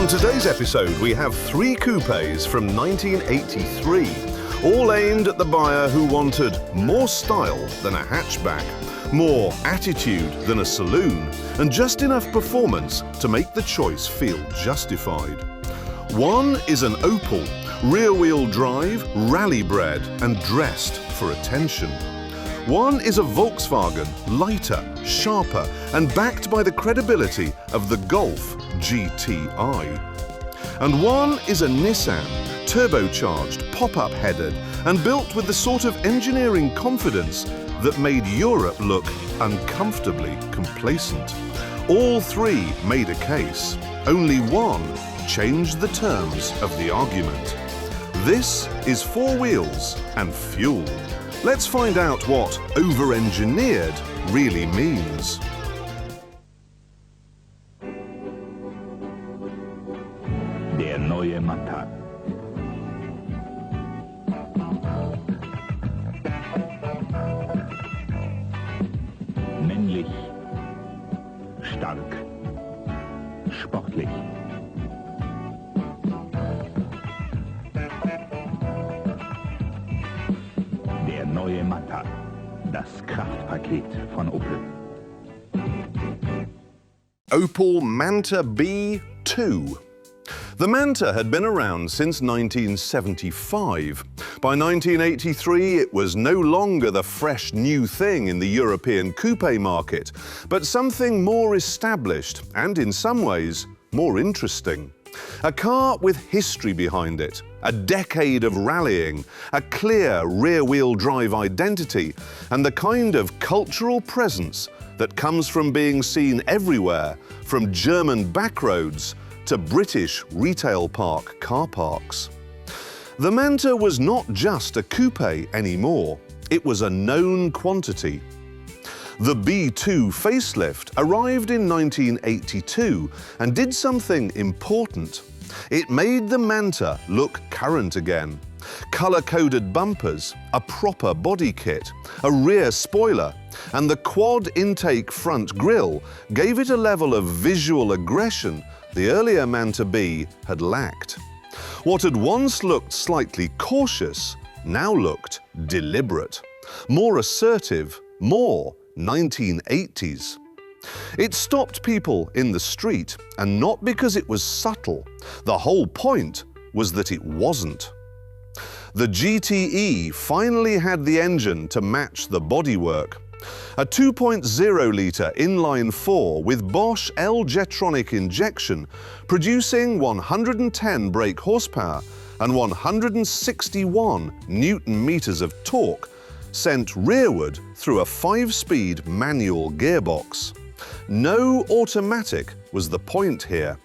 On today's episode, we have 3 coupes from 1983, all aimed at the buyer who wanted more style than a hatchback, more attitude than a saloon, and just enough performance to make the choice feel justified. One is an Opel, rear-wheel drive, rally-bred, and dressed for attention. One is a Volkswagen, lighter, sharper, and backed by the credibility of the Golf GTI. And one is a Nissan, turbocharged, pop-up headed, and built with the sort of engineering confidence that made Europe look uncomfortably complacent. All 3 made a case. Only one changed the terms of the argument. This is 4 wheels and fuel. Let's find out what overengineered really means. Der neue Manta. Männlich, stark, sportlich. Der neue Manta, das Kraftpaket von Opel. Opel Manta B2. The Manta had been around since 1975. By 1983, it was no longer the fresh new thing in the European coupe market, but something more established and, in some ways, more interesting. A car with history behind it, a decade of rallying, a clear rear-wheel drive identity, and the kind of cultural presence that comes from being seen everywhere, from German backroads to British retail park car parks. The Manta was not just a coupe anymore, it was a known quantity. The B2 facelift arrived in 1982 and did something important. It made the Manta look current again. Colour-coded bumpers, a proper body kit, a rear spoiler, and the quad intake front grille gave it a level of visual aggression the earlier Manta B had lacked. What had once looked slightly cautious now looked deliberate, more assertive, more 1980s. It stopped people in the street, and not because it was subtle. The whole point was that it wasn't. The GTE finally had the engine to match the bodywork. A 2.0-litre inline-4 with Bosch L-Jetronic injection, producing 110 brake horsepower and 161 Newton-meters of torque, sent rearward through a 5-speed manual gearbox. No automatic was the point here.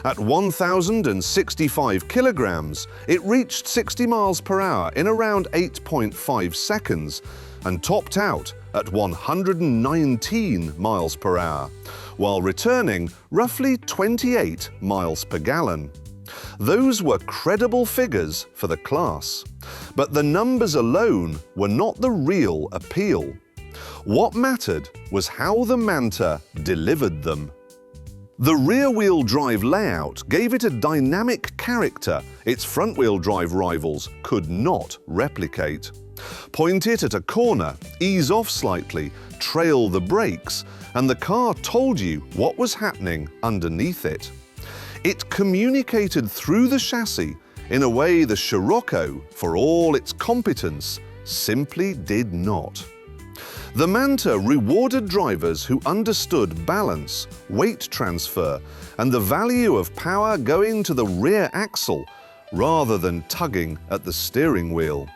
At 1,065 kilograms, it reached 60 miles per hour in around 8.5 seconds and topped out at 119 miles per hour, while returning roughly 28 miles per gallon. Those were credible figures for the class, but the numbers alone were not the real appeal. What mattered was how the Manta delivered them. The rear-wheel drive layout gave it a dynamic character its front-wheel drive rivals could not replicate. Point it at a corner, ease off slightly, trail the brakes, and the car told you what was happening underneath it. It communicated through the chassis in a way the Scirocco, for all its competence, simply did not. The Manta rewarded drivers who understood balance, weight transfer, and the value of power going to the rear axle rather than tugging at the steering wheel.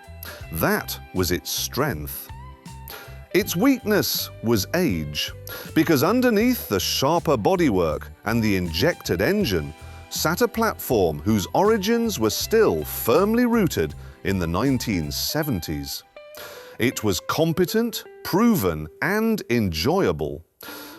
That was its strength. Its weakness was age, because underneath the sharper bodywork and the injected engine sat a platform whose origins were still firmly rooted in the 1970s. It was competent, proven, and enjoyable.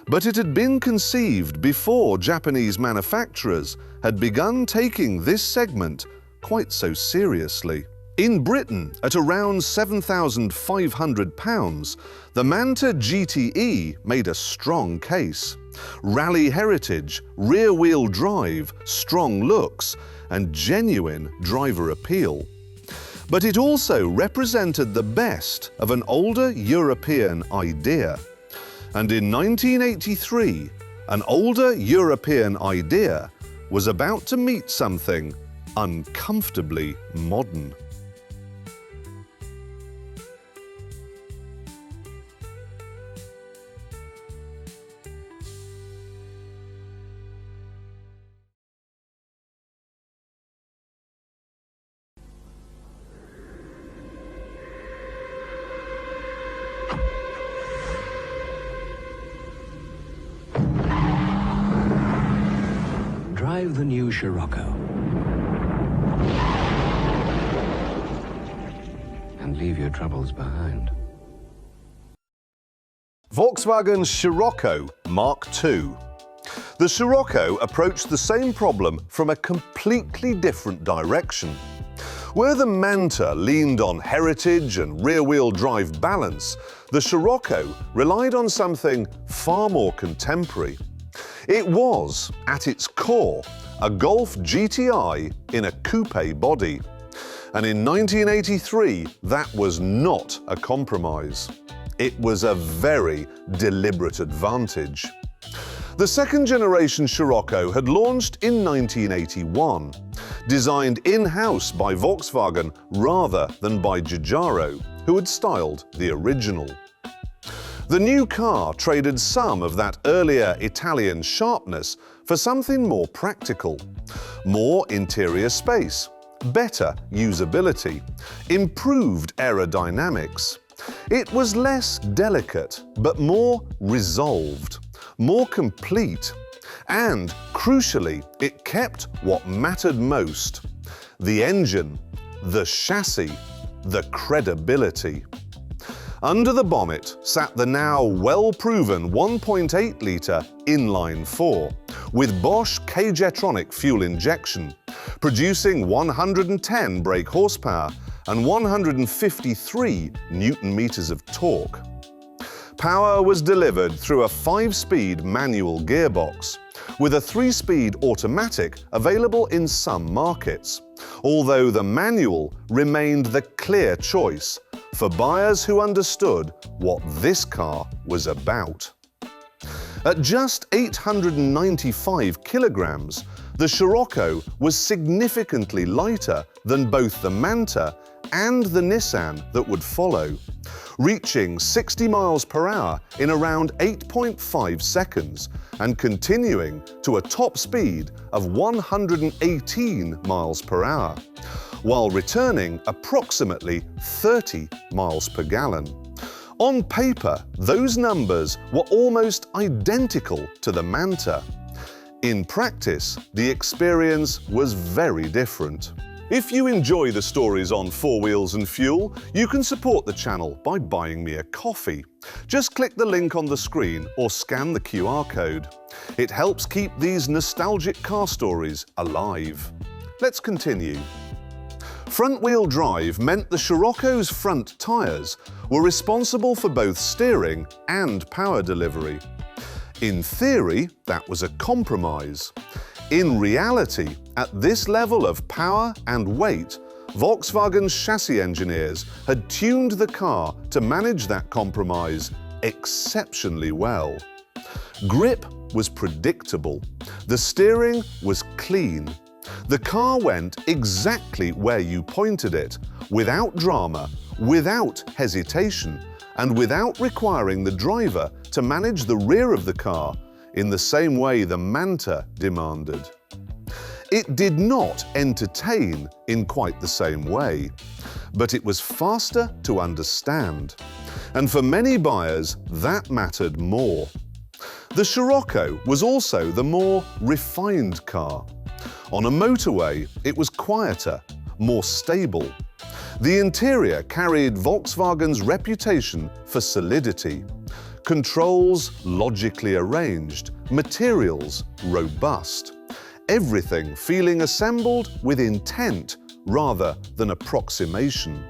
But it had been conceived before Japanese manufacturers had begun taking this segment quite so seriously. In Britain, at around £7,500, the Manta GTE made a strong case. rally heritage, rear-wheel drive, strong looks, and genuine driver appeal. But it also represented the best of an older European idea. And in 1983, an older European idea was about to meet something uncomfortably modern. Drive the new Scirocco and leave your troubles behind. Volkswagen Scirocco Mark II. The Scirocco approached the same problem from a completely different direction. Where the Manta leaned on heritage and rear-wheel drive balance, the Scirocco relied on something far more contemporary. It was, at its core, a Golf GTI in a coupe body. And in 1983, that was not a compromise. It was a very deliberate advantage. The second-generation Scirocco had launched in 1981, designed in-house by Volkswagen rather than by Giugiaro, who had styled the original. The new car traded some of that earlier Italian sharpness for something more practical. More interior space, better usability, improved aerodynamics. It was less delicate, but more resolved, more complete, and, crucially, it kept what mattered most: the engine, the chassis, the credibility. Under the bonnet sat the now well-proven 1.8-litre inline-4 with Bosch K-Jetronic fuel injection, producing 110 brake horsepower and 153 Newton-meters of torque. Power was delivered through a 5-speed manual gearbox, with a 3-speed automatic available in some markets, although the manual remained the clear choice for buyers who understood what this car was about. At just 895 kilograms, the Scirocco was significantly lighter than both the Manta and the Nissan that would follow, reaching 60 miles per hour in around 8.5 seconds and continuing to a top speed of 118 miles per hour, while returning approximately 30 miles per gallon. On paper, those numbers were almost identical to the Manta. In practice, the experience was very different. If you enjoy the stories on Four Wheels and Fuel, you can support the channel by buying me a coffee. Just click the link on the screen or scan the QR code. It helps keep these nostalgic car stories alive. Let's continue. Front-wheel drive meant the Scirocco's front tyres were responsible for both steering and power delivery. In theory, that was a compromise. In reality, at this level of power and weight, Volkswagen's chassis engineers had tuned the car to manage that compromise exceptionally well. Grip was predictable. The steering was clean. The car went exactly where you pointed it, without drama, without hesitation, and without requiring the driver to manage the rear of the car in the same way the Manta demanded. It did not entertain in quite the same way, but it was faster to understand. And for many buyers, that mattered more. The Scirocco was also the more refined car. On a motorway, it was quieter, more stable. The interior carried Volkswagen's reputation for solidity. Controls logically arranged, materials robust. Everything feeling assembled with intent rather than approximation.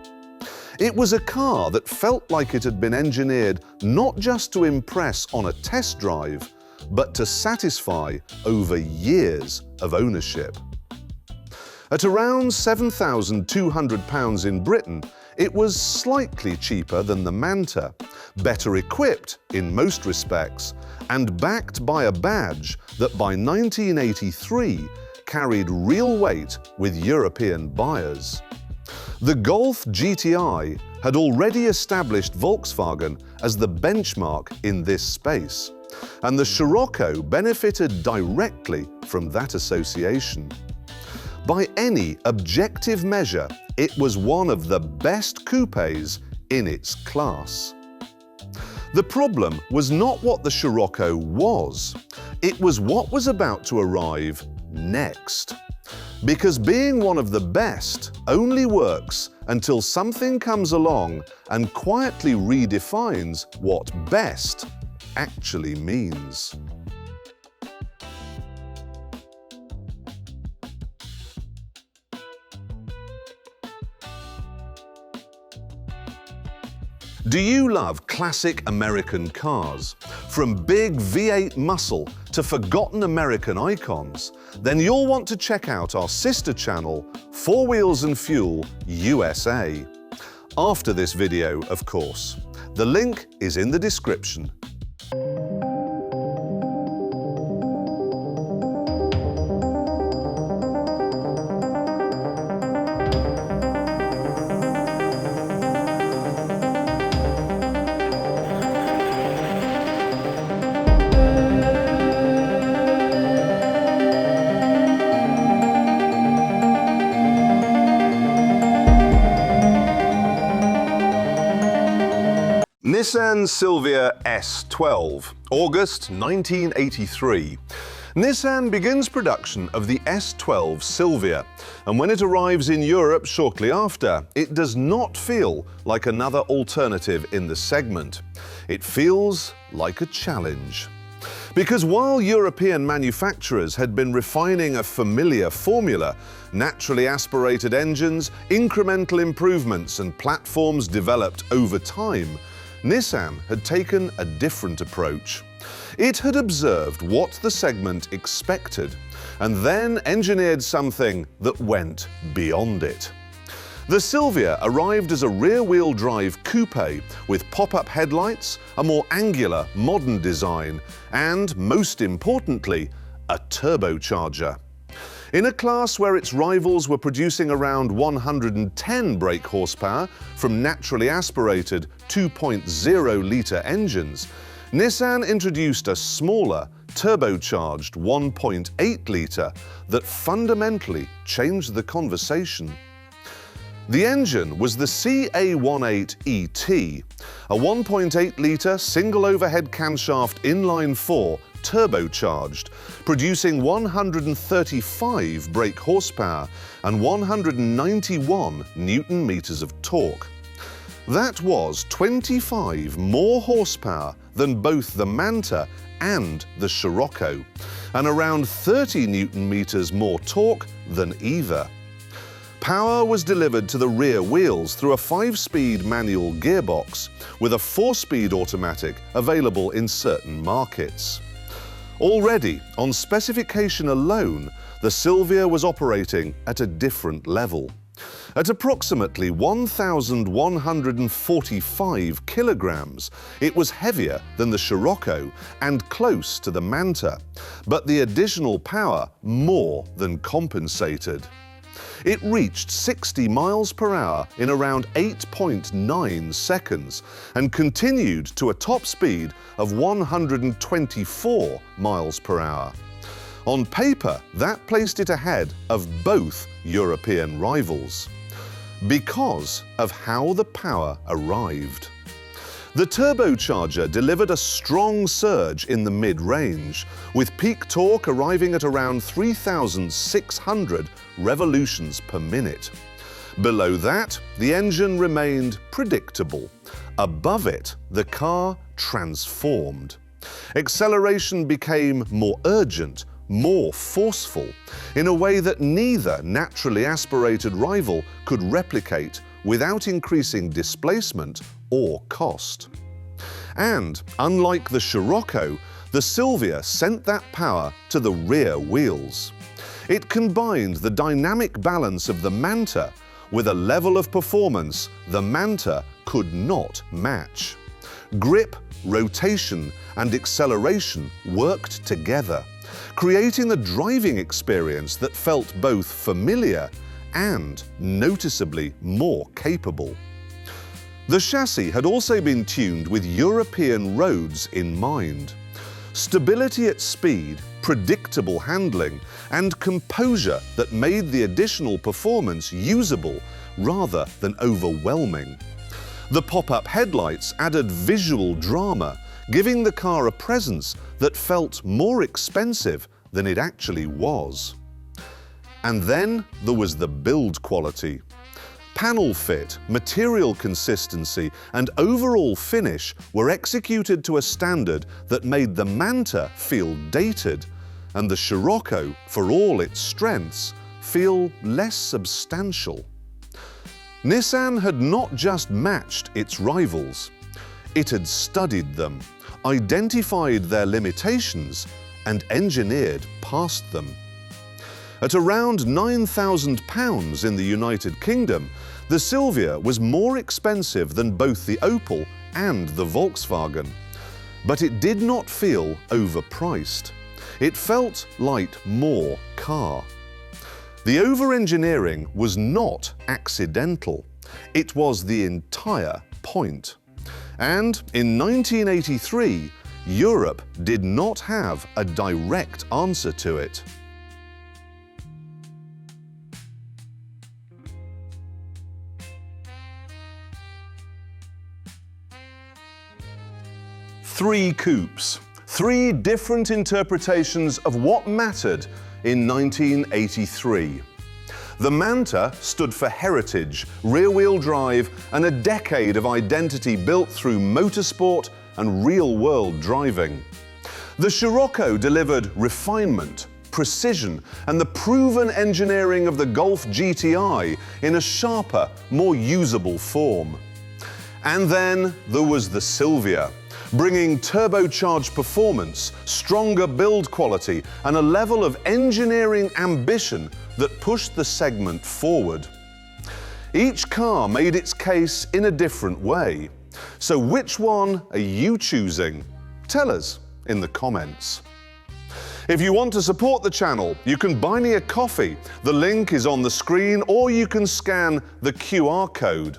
It was a car that felt like it had been engineered not just to impress on a test drive, but to satisfy over years of ownership. At around £7,200 in Britain, it was slightly cheaper than the Manta, better equipped in most respects, and backed by a badge that by 1983 carried real weight with European buyers. The Golf GTI had already established Volkswagen as the benchmark in this space, and the Scirocco benefited directly from that association. By any objective measure, it was one of the best coupes in its class. The problem was not what the Scirocco was, it was what was about to arrive next. Because being one of the best only works until something comes along and quietly redefines what best actually means. Do you love classic American cars? From big V8 muscle to forgotten American icons? Then you'll want to check out our sister channel, 4 Wheels and Fuel USA. After this video, of course. The link is in the description. Nissan Silvia S12, August 1983. Nissan begins production of the S12 Silvia, and when it arrives in Europe shortly after, it does not feel like another alternative in the segment. It feels like a challenge. Because while European manufacturers had been refining a familiar formula, naturally aspirated engines, incremental improvements and platforms developed over time, Nissan had taken a different approach. It had observed what the segment expected, and then engineered something that went beyond it. The Silvia arrived as a rear-wheel drive coupe with pop-up headlights, a more angular, modern design, and, most importantly, a turbocharger. In a class where its rivals were producing around 110 brake horsepower from naturally aspirated 2.0-litre engines, Nissan introduced a smaller, turbocharged 1.8-litre that fundamentally changed the conversation. The engine was the CA18ET, a 1.8-litre single overhead camshaft inline-4 turbocharged, producing 135 brake horsepower and 191 Newton-meters of torque. That was 25 more horsepower than both the Manta and the Scirocco, and around 30 Newton-meters more torque than either. Power was delivered to the rear wheels through a 5-speed manual gearbox, with a 4-speed automatic available in certain markets. Already, on specification alone, the Silvia was operating at a different level. At approximately 1,145 kilograms, it was heavier than the Scirocco and close to the Manta, but the additional power more than compensated. It reached 60 miles per hour in around 8.9 seconds and continued to a top speed of 124 miles per hour. On paper, that placed it ahead of both European rivals, because of how the power arrived. The turbocharger delivered a strong surge in the mid-range, with peak torque arriving at around 3,600 revolutions per minute. Below that, the engine remained predictable. Above it, the car transformed. Acceleration became more urgent, more forceful, in a way that neither naturally aspirated rival could replicate without increasing displacement or cost. And, unlike the Scirocco, the Silvia sent that power to the rear wheels. It combined the dynamic balance of the Manta with a level of performance the Manta could not match. Grip, rotation, and acceleration worked together, creating a driving experience that felt both familiar and noticeably more capable. The chassis had also been tuned with European roads in mind. Stability at speed, predictable handling, and composure that made the additional performance usable rather than overwhelming. The pop-up headlights added visual drama, giving the car a presence that felt more expensive than it actually was. And then there was the build quality. Panel fit, material consistency, and overall finish were executed to a standard that made the Manta feel dated, and the Scirocco, for all its strengths, feel less substantial. Nissan had not just matched its rivals. It had studied them, identified their limitations, and engineered past them. At around £9,000 in the United Kingdom, the Silvia was more expensive than both the Opel and the Volkswagen. But it did not feel overpriced. It felt like more car. The over-engineering was not accidental. It was the entire point. And in 1983, Europe did not have a direct answer to it. Three coupes, three different interpretations of what mattered in 1983. The Manta stood for heritage, rear-wheel drive, and a decade of identity built through motorsport and real-world driving. The Scirocco delivered refinement, precision, and the proven engineering of the Golf GTI in a sharper, more usable form. And then there was the Silvia, bringing turbocharged performance, stronger build quality, and a level of engineering ambition that pushed the segment forward. Each car made its case in a different way. So which one are you choosing? Tell us in the comments. If you want to support the channel, you can buy me a coffee. The link is on the screen, or you can scan the QR code.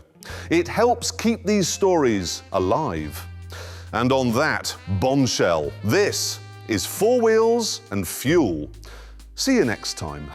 It helps keep these stories alive. And on that bombshell, this is Four Wheels and Fuel. See you next time.